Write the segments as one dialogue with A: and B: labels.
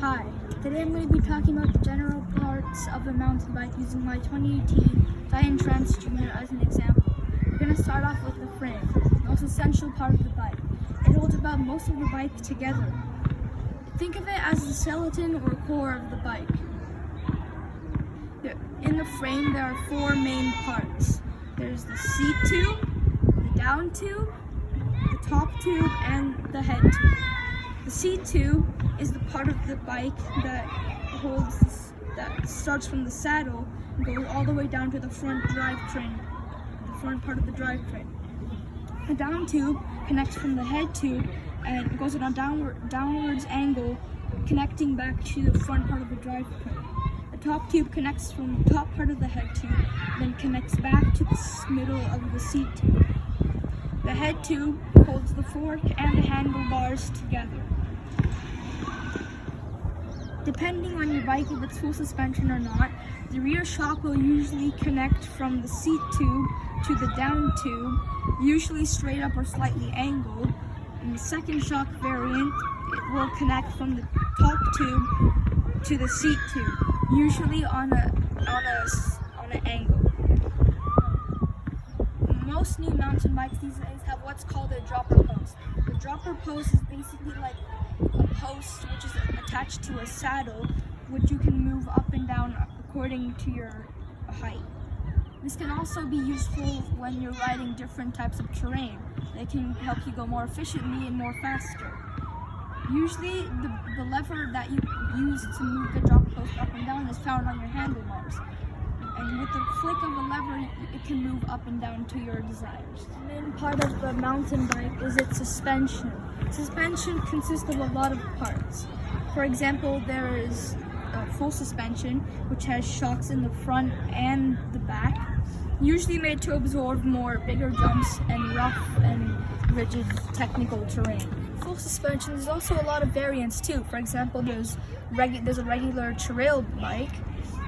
A: Hi, today I'm going to be talking about the general parts of a mountain bike using my 2018 Giant-Trans Junior as an example. We're going to start off with the frame, the most essential part of the bike. It holds about most of the bike together. Think of it as the skeleton or core of the bike. In the frame there are four main parts. There's the seat tube, the down tube, the top tube, and the head tube. The seat tube is the part of the bike that that starts from the saddle and goes all the way down to the front drivetrain, the front part of the drivetrain. The down tube connects from the head tube and goes on a downwards angle, connecting back to the front part of the drivetrain. The top tube connects from the top part of the head tube, then connects back to the middle of the seat tube. The head tube holds the fork and the handlebars together. Depending on your bike, if it's full suspension or not, the rear shock will usually connect from the seat tube to the down tube, usually straight up or slightly angled. In the second shock variant, it will connect from the top tube to the seat tube, usually on an angle. Most new mountain bikes these days have what's called a dropper post. The dropper post is basically like a post which is attached to a saddle, which you can move up and down according to your height. This can also be useful when you're riding different types of terrain. They can help you go more efficiently and more faster. Usually the lever that you use to move the dropper post up and down is found on your handlebars. And with the flick of a lever, it can move up and down to your desires. The main part of the mountain bike is its suspension. Suspension consists of a lot of parts. For example, there is full suspension, which has shocks in the front and the back, usually made to absorb bigger jumps and rough and rigid technical terrain. Full suspension, there's also a lot of variants too. For example, there's a regular trail bike,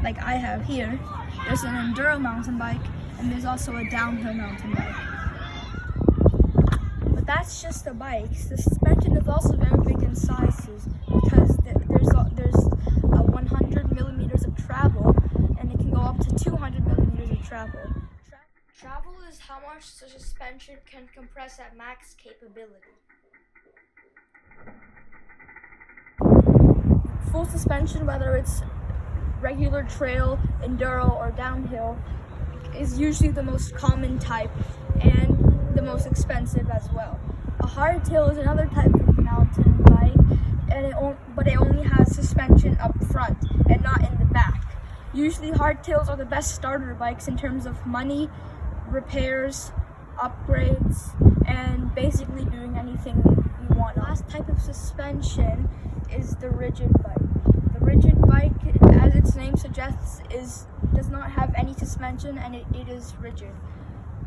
A: like I have here. There's an enduro mountain bike, and there's also a downhill mountain bike. But that's just the bikes. The suspension is also very big in sizes because there's 100 millimeters of travel, and it can go up to 200 millimeters of travel. Travel is how much the suspension can compress at max capability. Full suspension, whether it's regular trail, enduro, or downhill, is usually the most common type and the most expensive as well. A hardtail is another type of mountain bike, but it only has suspension up front and not in the back. Usually hardtails are the best starter bikes in terms of money, repairs, upgrades, and basically doing anything you want. The last type of suspension is the rigid bike. The rigid bike, as its name suggests, does not have any suspension, and it is rigid.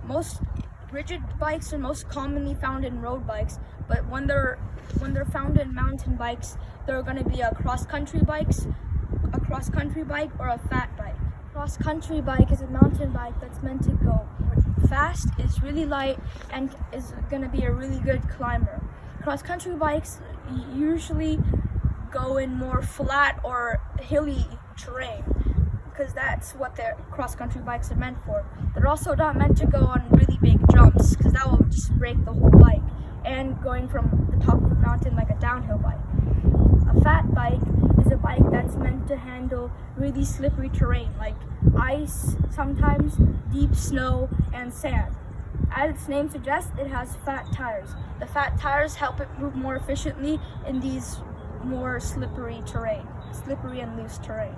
A: Most rigid bikes are most commonly found in road bikes, but when they're found in mountain bikes, they're going to be a cross-country bike, or a fat bike. Cross-country bike is a mountain bike that's meant to go fast, is really light, and is going to be a really good climber. Cross-country bikes usually go in more flat or hilly terrain, because that's what their cross-country bikes are meant for. They're also not meant to go on really big jumps, because that will just break the whole bike, and going from the top of the mountain like a downhill bike. A fat bike is a bike that's meant to handle really slippery terrain, like ice, sometimes deep snow, and sand. As its name suggests, it has fat tires. The fat tires help it move more efficiently in these more slippery and loose terrain.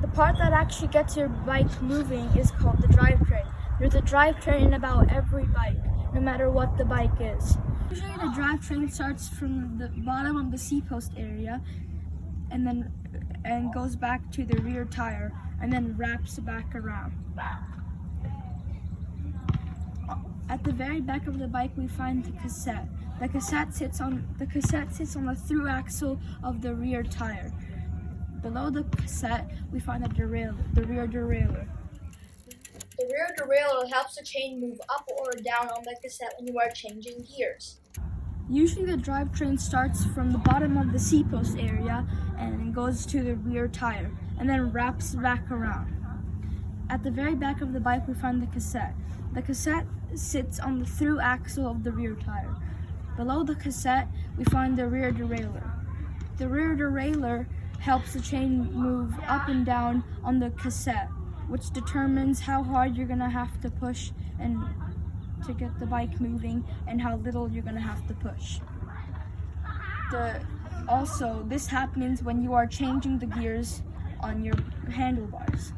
A: The part that actually gets your bike moving is called the drivetrain. There's a drivetrain in about every bike, no matter what the bike is. Usually the drivetrain starts from the bottom of the seat post area and goes back to the rear tire and then wraps back around. At the very back of the bike we find the cassette. The cassette sits on the through axle of the rear tire. Below the cassette we find the rear derailleur. The rear derailleur helps the chain move up or down on the cassette when you are changing gears. Usually the drivetrain starts from the bottom of the seat post area and goes to the rear tire and then wraps back around. At the very back of the bike we find the cassette. The cassette sits on the through axle of the rear tire. Below the cassette we find the rear derailleur. The rear derailleur helps the chain move up and down on the cassette, which determines how hard you're going to have to push and to get the bike moving and how little you're going to have to push. Also, this happens when you are changing the gears on your handlebars.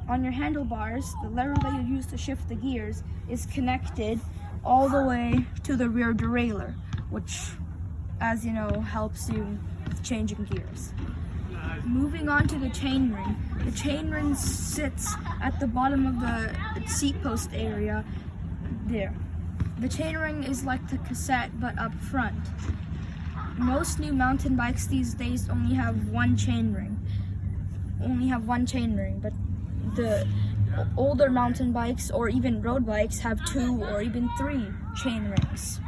A: On your handlebars, the lever that you use to shift the gears is connected all the way to the rear derailleur, which, as you know, helps you with changing gears. Moving on to the chainring. The chainring sits at the bottom of the seat post area there. The chainring is like the cassette but up front. Most new mountain bikes these days only have one chainring, but the older mountain bikes or even road bikes have 2 or even 3 chain rings.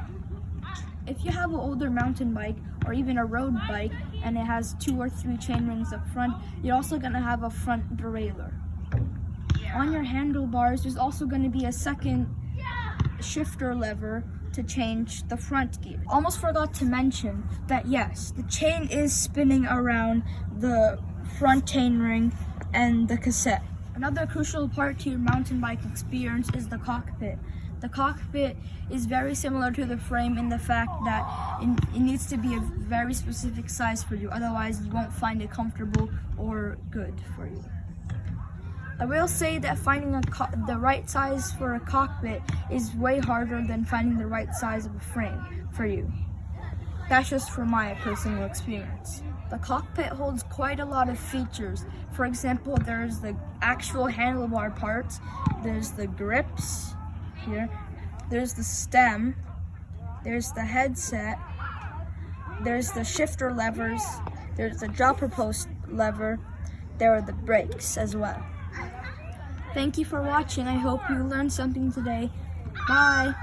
A: If you have an older mountain bike or even a road bike and it has 2 or 3 chain rings up front, you're also going to have a front derailleur. On your handlebars, there's also going to be a second shifter lever to change the front gear. Almost forgot to mention that yes, the chain is spinning around the front chain ring and the cassette. Another crucial part to your mountain bike experience is the cockpit. The cockpit is very similar to the frame in the fact that it needs to be a very specific size for you, otherwise you won't find it comfortable or good for you. I will say that finding the right size for a cockpit is way harder than finding the right size of a frame for you. That's just from my personal experience. The cockpit holds quite a lot of features. For example, there's the actual handlebar parts, there's the grips here, there's the stem, there's the headset, there's the shifter levers, there's the dropper post lever, there are the brakes as well. Thank you for watching. I hope you learned something today. Bye!